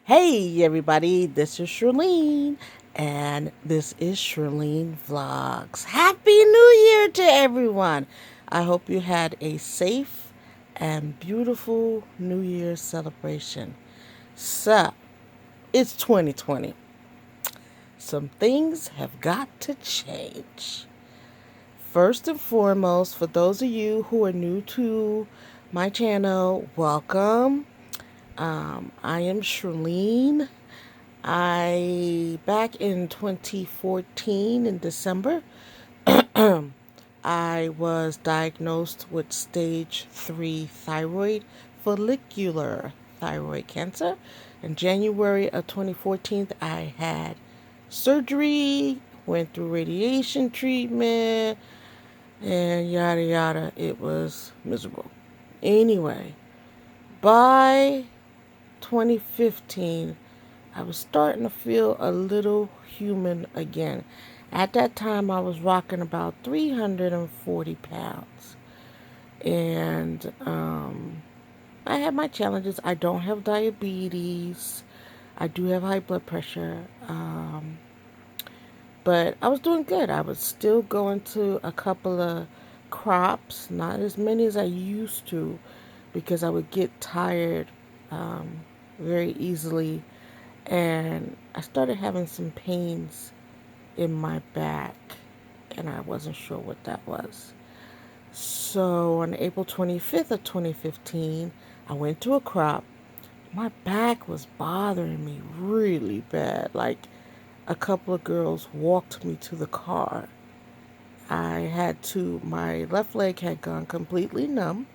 Hey everybody, this is Shirlene, and this is Shirlene Vlogs. Happy New Year to everyone! I hope you had a safe and beautiful New Year celebration. So, it's 2020. Some things have got to change. First and foremost, for those of you who are new to my channel, welcome. I am Shirlene. Back in 2014 in December, I was diagnosed with stage 3 follicular thyroid cancer. In January of 2014, I had surgery, went through radiation treatment, and yada yada. It was miserable. Anyway, by 2015, I was starting to feel a little human again. At that time, I was rocking about 340 pounds. And I had my challenges. I don't have diabetes. I do have high blood pressure. But I was doing good. I was still going to a couple of crops, not as many as I used to, because I would get tired very easily, and I started having some pains in my back, and I wasn't sure what that was. So on April 25th of 2015, I went to a crop. My back was bothering me really bad. Like, a couple of girls walked me to the car. My left leg had gone completely numb,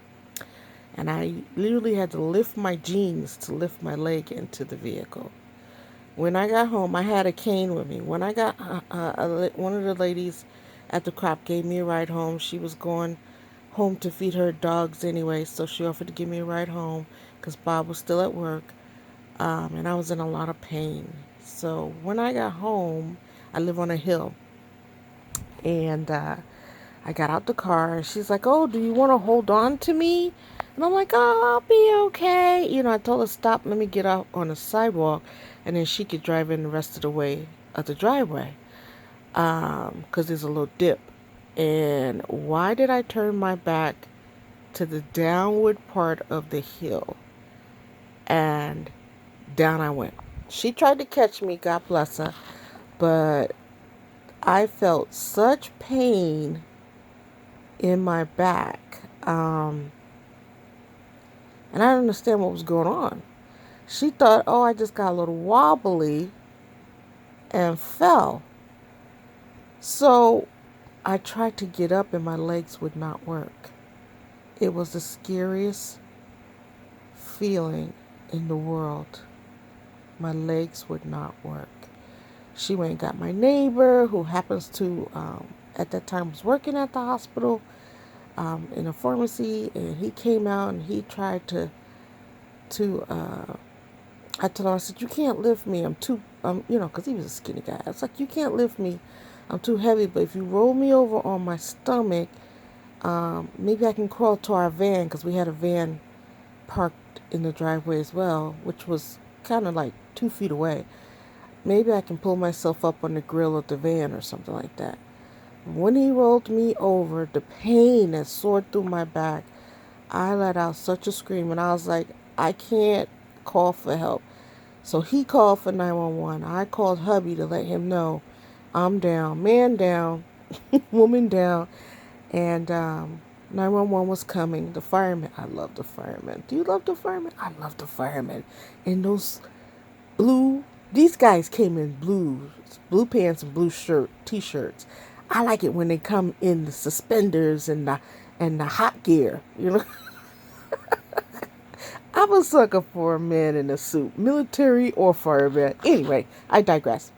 and I literally had to lift my jeans to lift my leg into the vehicle. When I got home, I had a cane with me. When I got one of the ladies at the crop gave me a ride home. She was going home to feed her dogs anyway, so she offered to give me a ride home because Bob was still at work, and I was in a lot of pain. So when I got home, I live on a hill, and I got out the car, and she's like, "Oh, do you want to hold on to me?" And I'm like, "Oh, I'll be okay." I told her, "Stop, let me get out on the sidewalk, and then she could drive in the rest of the way of the driveway, because there's a little dip." And why did I turn my back to the downward part of the hill? And down I went. She tried to catch me, God bless her, but I felt such pain in my back. And I didn't understand what was going on. She thought, oh, I just got a little wobbly and fell. So I tried to get up and my legs would not work. It was the scariest feeling in the world. My legs would not work. She went and got my neighbor, who happens to, at that time, was working at the hospital in a pharmacy, and he came out and he tried to I told him, I said, "You can't lift me. I'm too, because he was a skinny guy. I was like, "You can't lift me. I'm too heavy. But if you roll me over on my stomach, maybe I can crawl to our van," because we had a van parked in the driveway as well, which was kind of like 2 feet away. Maybe I can pull myself up on the grill of the van or something like that. When he rolled me over, the pain that soared through my back, I let out such a scream, and I was like, I can't call for help. So he called for 911. I called hubby to let him know I'm down, man down, woman down, and 911 was coming. The firemen, I love the firemen. Do you love the firemen? I love the firemen. And those these guys came in blue pants and blue t-shirts. I like it when they come in the suspenders and the hot gear. I'm a sucker for a man in a suit, military or fireman. Anyway, I digress.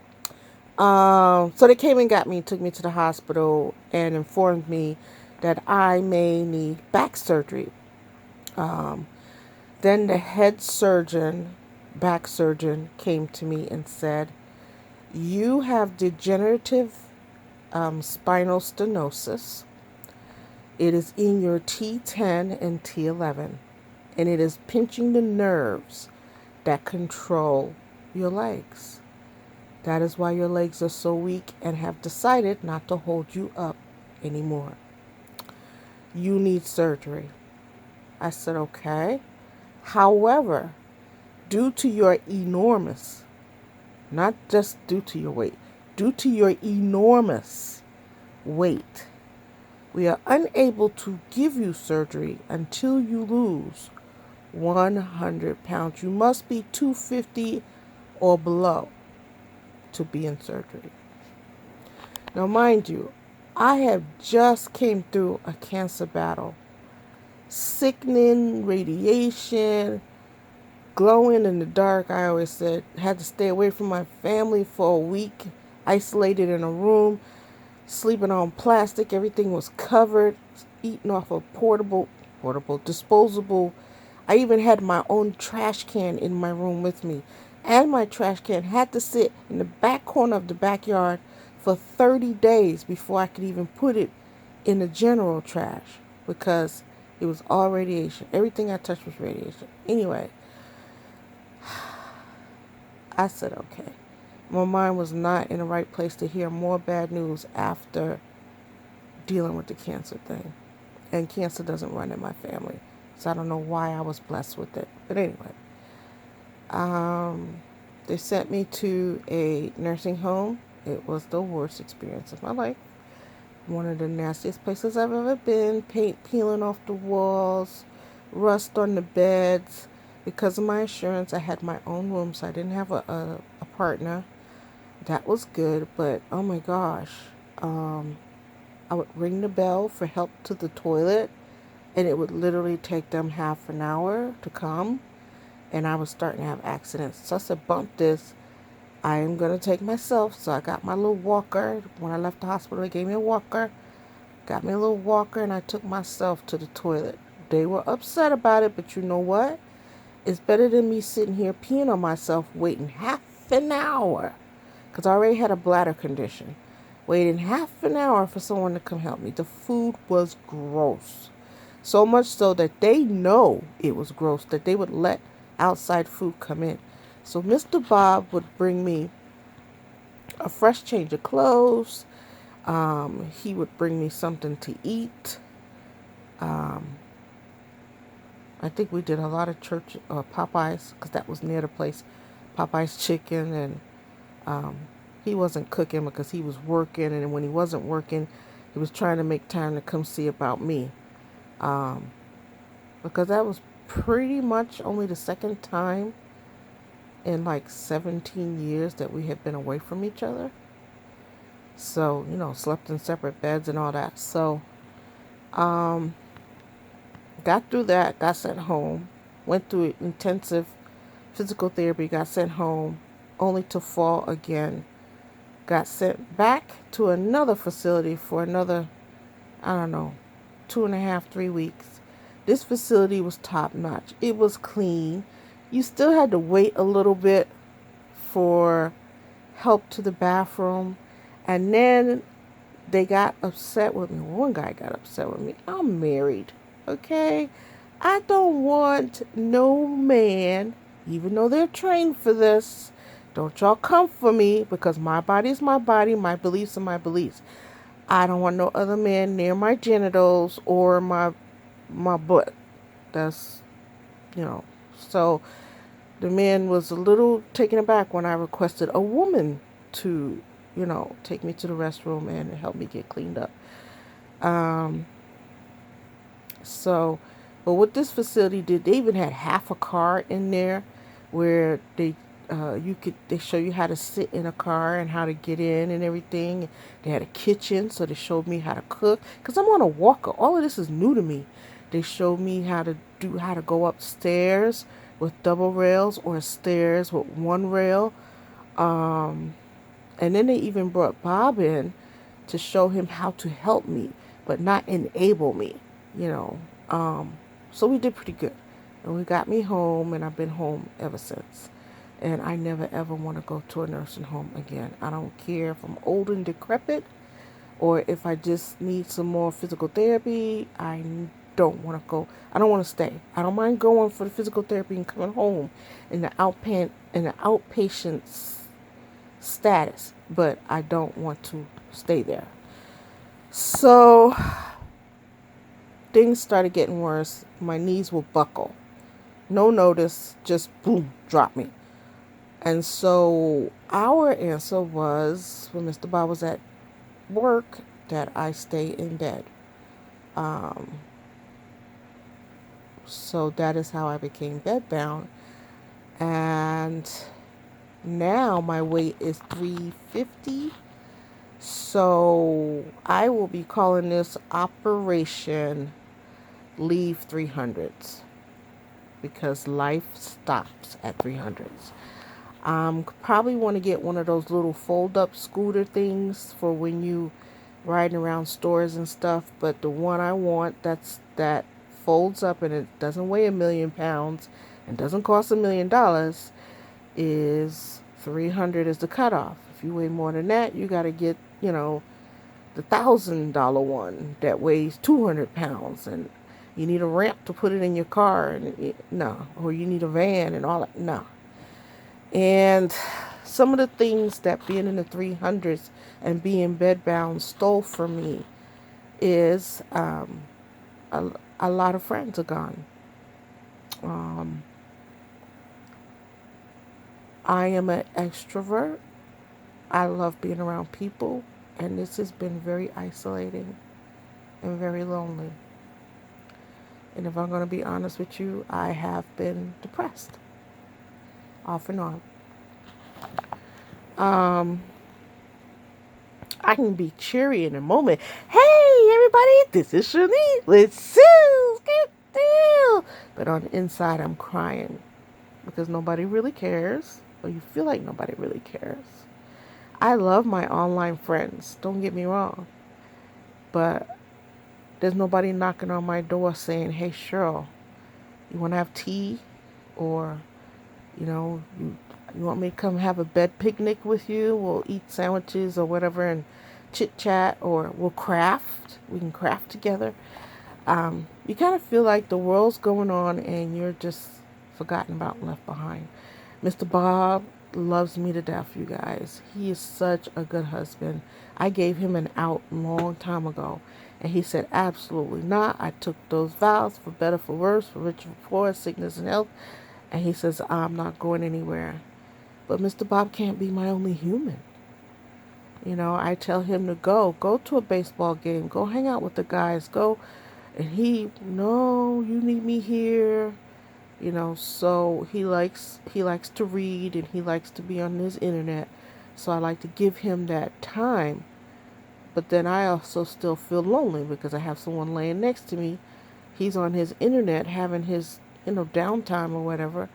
So they came and got me, took me to the hospital, and informed me that I may need back surgery. Then the head surgeon, back surgeon, came to me and said, "You have degenerative spinal stenosis. It is in your T10 and T11, and it is pinching the nerves that control your legs. That is why your legs are so weak and have decided not to hold you up anymore. You need surgery. I said, okay. However, due to your enormous, not just due to your weight, due to your enormous weight, we are unable to give you surgery until you lose 100 pounds. You must be 250 or below to be in surgery. Now, mind you, I have just came through a cancer battle. Sickening radiation, glowing in the dark. I always said, had to stay away from my family for a week, isolated in a room, sleeping on plastic. Everything was covered, eating off of portable, disposable. I even had my own trash can in my room with me. And my trash can had to sit in the back corner of the backyard for 30 days before I could even put it in the general trash because it was all radiation. Everything I touched was radiation. Anyway, I said, okay. My mind was not in the right place to hear more bad news after dealing with the cancer thing. And cancer doesn't run in my family. So I don't know why I was blessed with it. But anyway, they sent me to a nursing home. It was the worst experience of my life. One of the nastiest places I've ever been. Paint peeling off the walls, rust on the beds. Because of my insurance, I had my own room, so I didn't have a partner. That was good, but oh my gosh. I would ring the bell for help to the toilet, and it would literally take them half an hour to come, and I was starting to have accidents. So I said, bump this. I am going to take myself. So I got my little walker. When I left the hospital, they gave me a walker. Got me a little walker, and I took myself to the toilet. They were upset about it, but you know what? It's better than me sitting here peeing on myself, waiting half an hour, because I already had a bladder condition. Waiting half an hour for someone to come help me. The food was gross. So much so that they know it was gross, that they would let outside food come in. So Mr. Bob would bring me a fresh change of clothes. He would bring me something to eat. I think we did a lot of church Popeyes, because that was near the place. Popeyes chicken, and he wasn't cooking because he was working, and when he wasn't working, he was trying to make time to come see about me. Because that was pretty much only the second time in like 17 years that we had been away from each other. So, slept in separate beds and all that. So, got through that, got sent home, went through intensive physical therapy, got sent home, only to fall again. Got sent back to another facility for another, 2.5, 3 weeks. This facility was top notch. It was clean. You still had to wait a little bit for help to the bathroom. And then they got upset with me. One guy got upset with me. I'm married, okay? I don't want no man, even though they're trained for this. Don't y'all come for me, because my body is my body, my beliefs are my beliefs. I don't want no other man near my genitals or my butt. That's, So the man was a little taken aback when I requested a woman to, take me to the restroom and help me get cleaned up. But what this facility did, they even had half a car in there where they show you how to sit in a car and how to get in and everything. They had a kitchen, so they showed me how to cook, because I'm on a walker. All of this is new to me. They showed me how to go upstairs with double rails or stairs with one rail. And then they even brought Bob in to show him how to help me, but not enable me, So we did pretty good. And we got me home, and I've been home ever since. And I never ever want to go to a nursing home again. I don't care if I'm old and decrepit or if I just need some more physical therapy. I don't want to go. I don't want to stay. I don't mind going for the physical therapy and coming home in the outpatient status, but I don't want to stay there. So things started getting worse. My knees will buckle. No notice, just boom, drop me. And so our answer was, when Mr. Bob was at work, that I stay in bed. Um, so that is how I became bedbound. And now my weight is 350. So I will be calling this Operation Leave 300s, because life stops at 300s. Probably want to get one of those little fold-up scooter things for when you riding around stores and stuff. But the one I want that folds up and it doesn't weigh 1,000,000 pounds and doesn't cost $1,000,000 is 300 is the cutoff. If you weigh more than that, you got to get the $1,000 one that weighs 200 pounds, and you need a ramp to put it in your car, and no, or you need a van and all that. No. And some of the things that being in the 300s and being bedbound stole from me is a lot of friends are gone. I am an extrovert. I love being around people, and this has been very isolating and very lonely. And if I'm going to be honest with you, I have been depressed off and on. I can be cheery in a moment. Hey, everybody, this is Shirlene with Shirlscraftyworld. But on the inside, I'm crying because nobody really cares, or you feel like nobody really cares. I love my online friends, don't get me wrong, but there's nobody knocking on my door saying, hey, Cheryl, you want to have tea? Or, you want me to come have a bed picnic with you? We'll eat sandwiches or whatever and chit chat, or we'll craft. We can craft together. You kind of feel like the world's going on and you're just forgotten about and left behind. Mr. Bob loves me to death, you guys. He is such a good husband. I gave him an out a long time ago, and he said, absolutely not. I took those vows, for better, for worse, for richer, for poor, sickness and health. And he says, I'm not going anywhere. But Mr. Bob can't be my only human. I tell him to go to a baseball game, go hang out with the guys, go. And no, you need me here. So he likes to read, and he likes to be on his internet. So I like to give him that time. But then I also still feel lonely because I have someone laying next to me. He's on his internet having his, downtime or whatever.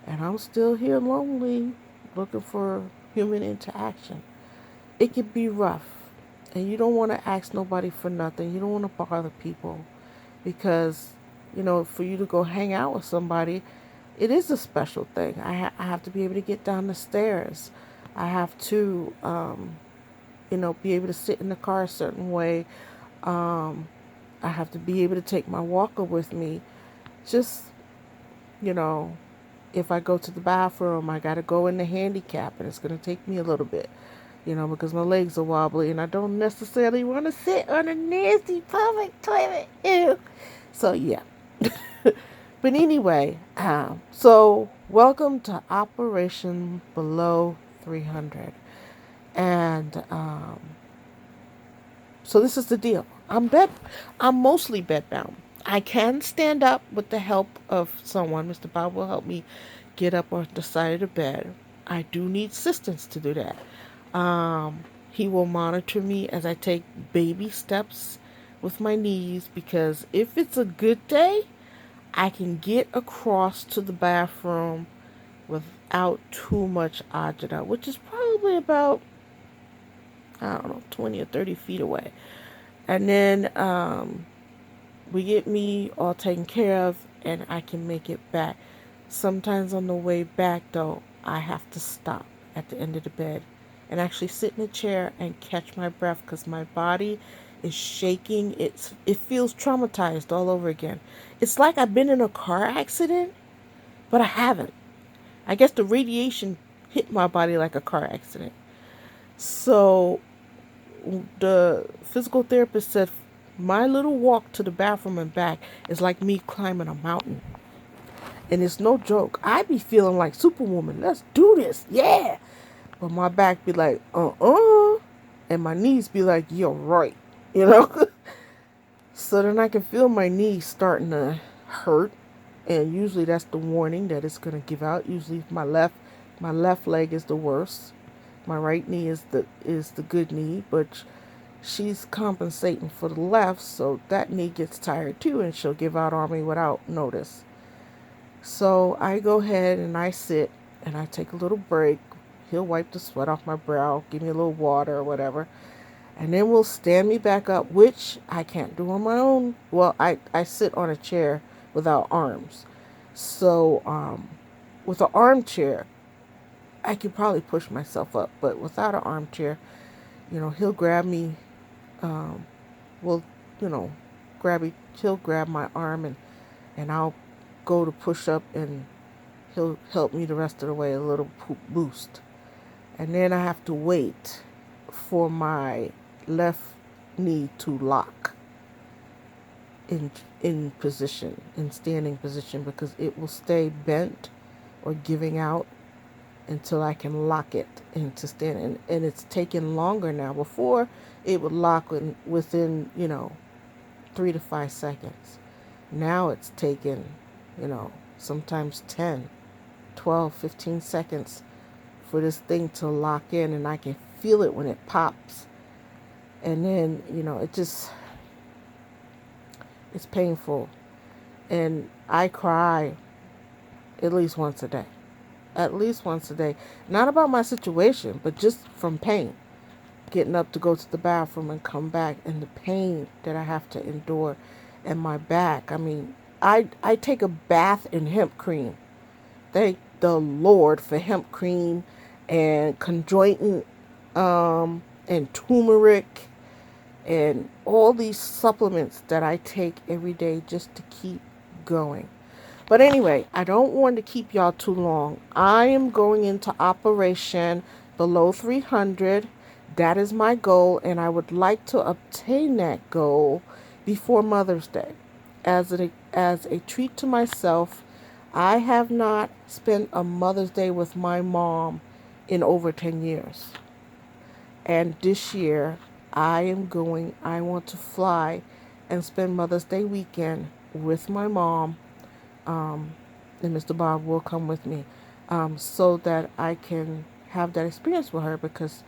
And I'm still here lonely, looking for human interaction. It can be rough. And you don't want to ask nobody for nothing. You don't want to bother people. Because for you to go hang out with somebody, it is a special thing. I have to be able to get down the stairs. I have to, be able to sit in the car a certain way. I have to be able to take my walker with me. Just, if I go to the bathroom, I got to go in the handicap, and it's going to take me a little bit, because my legs are wobbly, and I don't necessarily want to sit on a nasty public toilet. Ew. So, yeah. But anyway, so welcome to Operation Below 300. And so this is the deal. I'm mostly bedbound. I can stand up with the help of someone. Mr. Bob will help me get up on the side of the bed. I do need assistance to do that. He will monitor me as I take baby steps with my knees, because if it's a good day, I can get across to the bathroom without too much agita, which is probably about, 20 or 30 feet away. And then we get me all taken care of, and I can make it back. Sometimes on the way back, though, I have to stop at the end of the bed and actually sit in a chair and catch my breath, because my body is shaking. It feels traumatized all over again. It's like I've been in a car accident, but I haven't. I guess the radiation hit my body like a car accident. So the physical therapist said my little walk to the bathroom and back is like me climbing a mountain. And it's no joke. I be feeling like Superwoman. Let's do this. Yeah. But my back be like, and my knees be like, you're right. You know? So then I can feel my knees starting to hurt. And usually that's the warning that it's going to give out. Usually my left leg is the worst. My right knee is the good knee, but she's compensating for the left, so that knee gets tired too, and she'll give out on me without notice. So I go ahead and I sit and I take a little break. He'll wipe the sweat off my brow, give me a little water or whatever, and then we'll stand me back up, which I can't do on my own. Well, I sit on a chair without arms. So with an armchair, I could probably push myself up, but without an armchair, he'll grab me, well, you know, he'll grab my arm and I'll go to push up and he'll help me the rest of the way, a little boost. And then I have to wait for my left knee to lock in position, in standing position, because it will stay bent or giving out until I can lock it into stand. And it's taking longer now. Before, it would lock within 3 to 5 seconds. Now it's taken, sometimes 10, 12, 15 seconds for this thing to lock in, and I can feel it when it pops. And then, it's painful. And I cry at least once a day. At least once a day. Not about my situation, but just from pain. Getting up to go to the bathroom and come back, and the pain that I have to endure, and my back. I mean, I take a bath in hemp cream. Thank the Lord for hemp cream and conjoinant and turmeric and all these supplements that I take every day just to keep going. But anyway, I don't want to keep y'all too long. I am going into operation below 300. That is my goal, and I would like to obtain that goal before Mother's Day. As a treat to myself, I have not spent a Mother's Day with my mom in over 10 years. And this year, I want to fly and spend Mother's Day weekend with my mom. And Mr. Bob will come with me, so that I can have that experience with her, because,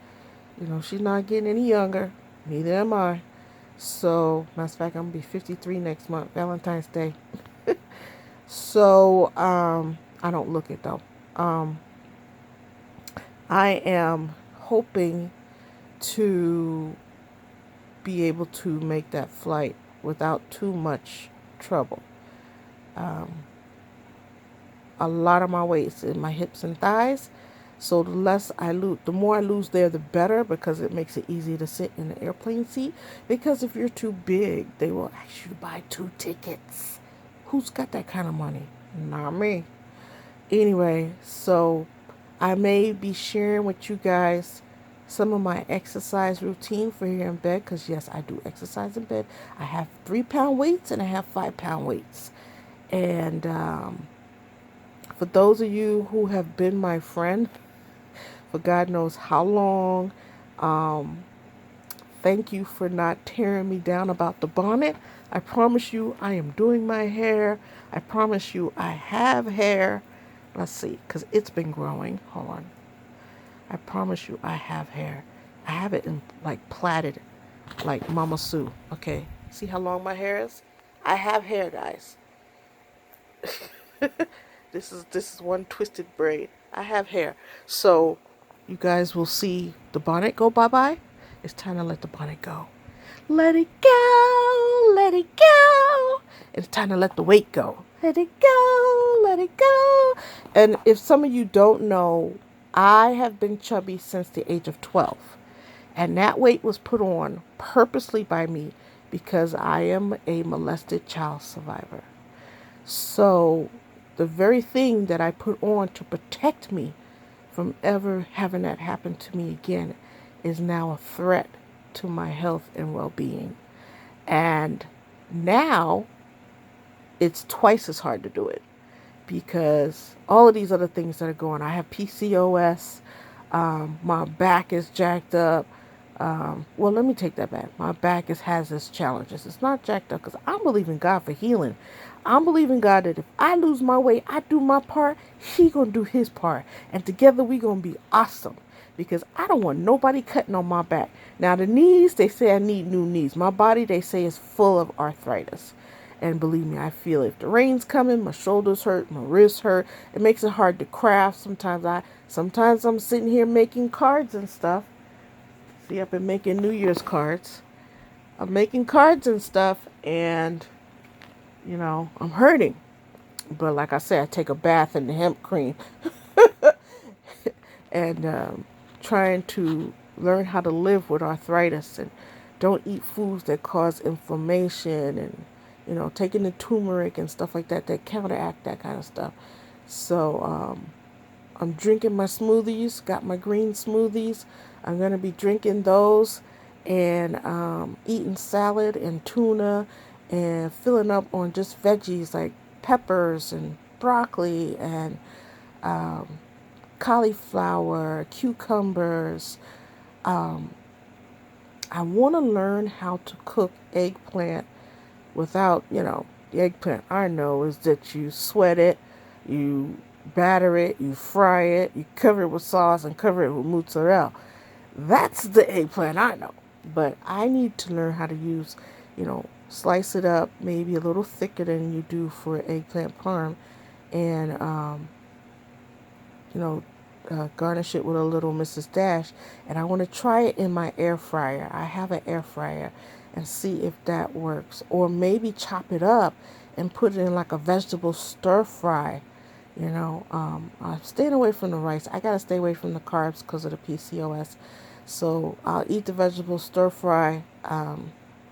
she's not getting any younger. Neither am I. So, matter of fact, I'm going to be 53 next month, Valentine's Day. So, I don't look it though. I am hoping to be able to make that flight without too much trouble. A lot of my weight is in my hips and thighs, so the more I lose there, the better, because it makes it easy to sit in the airplane seat. Because if you're too big, they will ask you to buy 2 tickets. Who's got that kind of money? Not me. Anyway, so I may be sharing with you guys some of my exercise routine for here in bed, because yes, I do exercise in bed. I have 3-pound weights and I have 5-pound weights. And for those of you who have been my friend for God knows how long, thank you for not tearing me down about the bonnet. I promise you I am doing my hair. I promise you I have hair. Let's see, because it's been growing. Hold on. I promise you I have hair. I have it in plaited, like Mama Sue. Okay, see how long my hair is? I have hair, guys. This is one twisted braid. I have hair. So you guys will see the bonnet go bye-bye. It's time to let the bonnet go. Let it go, let it go. It's time to let the weight go. Let it go, let it go. And if some of you don't know, I have been chubby since the age of 12. And that weight was put on purposely by me because I am a molested child survivor. So the very thing that I put on to protect me from ever having that happen to me again is now a threat to my health and well-being. And now it's twice as hard to do it because all of these other things that are going. I have PCOS. My back is jacked up. Well, let me take that back. My back has its challenges. It's not jacked up because I'm believing God for healing. I'm believing God that if I lose my weight, I do my part, He gonna do His part, and together we gonna be awesome. Because I don't want nobody cutting on my back. Now the knees, they say I need new knees. My body, they say, is full of arthritis. And believe me, I feel it. If the rain's coming, my shoulders hurt, my wrists hurt. It makes it hard to craft. Sometimes I'm sitting here making cards and stuff. See, I've been making New Year's cards. I'm making cards and stuff, and I'm hurting. But like I said, I take a bath in the hemp cream and trying to learn how to live with arthritis and don't eat foods that cause inflammation and taking the turmeric and stuff like that counteract that kind of stuff. So I'm drinking my smoothies, got my green smoothies. I'm going to be drinking those and eating salad and tuna and filling up on just veggies like peppers and broccoli and cauliflower, cucumbers. I want to learn how to cook eggplant without, the eggplant I know is that you sweat it, you batter it, you fry it, you cover it with sauce and cover it with mozzarella. That's the eggplant I know. But I need to learn how to use, slice it up maybe a little thicker than you do for eggplant parm and, garnish it with a little Mrs. Dash. And I want to try it in my air fryer. I have an air fryer and see if that works. Or maybe chop it up and put it in like a vegetable stir fry. I'm staying away from the rice. I got to stay away from the carbs because of the PCOS. So I'll eat the vegetable stir fry,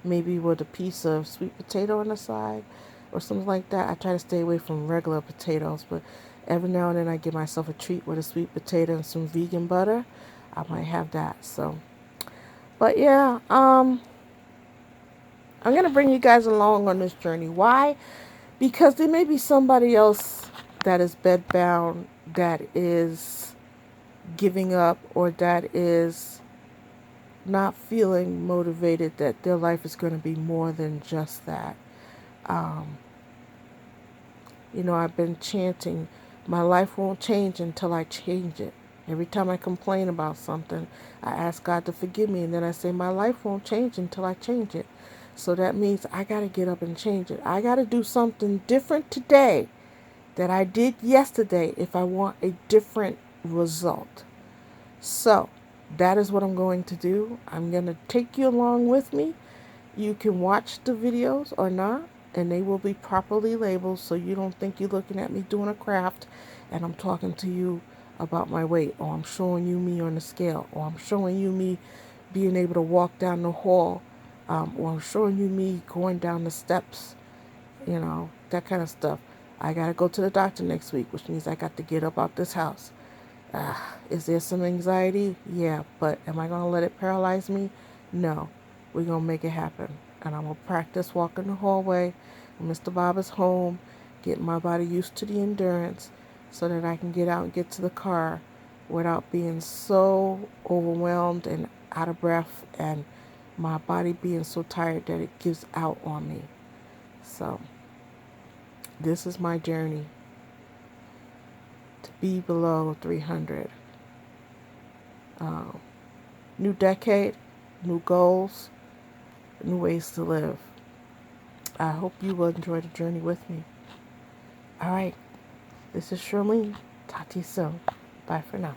maybe with a piece of sweet potato on the side or something like that. I try to stay away from regular potatoes, but every now and then I give myself a treat with a sweet potato and some vegan butter. I might have that. So, but yeah, I'm going to bring you guys along on this journey. Why? Because there may be somebody else that is bedbound, that is giving up, or that is not feeling motivated, that their life is going to be more than just that. I've been chanting, my life won't change until I change it. Every time I complain about something, I ask God to forgive me, and then I say, my life won't change until I change it. So that means I got to get up and change it. I got to do something different today that I did yesterday if I want a different result. So that is what I'm going to do. I'm going to take you along with me. You can watch the videos or not, and they will be properly labeled so you don't think you're looking at me doing a craft and I'm talking to you about my weight, or I'm showing you me on the scale, or I'm showing you me being able to walk down the hall, or I'm showing you me going down the steps, that kind of stuff. I got to go to the doctor next week, which means I got to get up out this house. Is there some anxiety? Yeah, but am I going to let it paralyze me? No. We're going to make it happen. And I'm going to practice walking the hallway when Mr. Bob is home, getting my body used to the endurance so that I can get out and get to the car without being so overwhelmed and out of breath and my body being so tired that it gives out on me. So this is my journey to be below 300. New decade, new goals, new ways to live. I hope you will enjoy the journey with me. All right. This is Shirlene. Talk to you soon. Bye for now.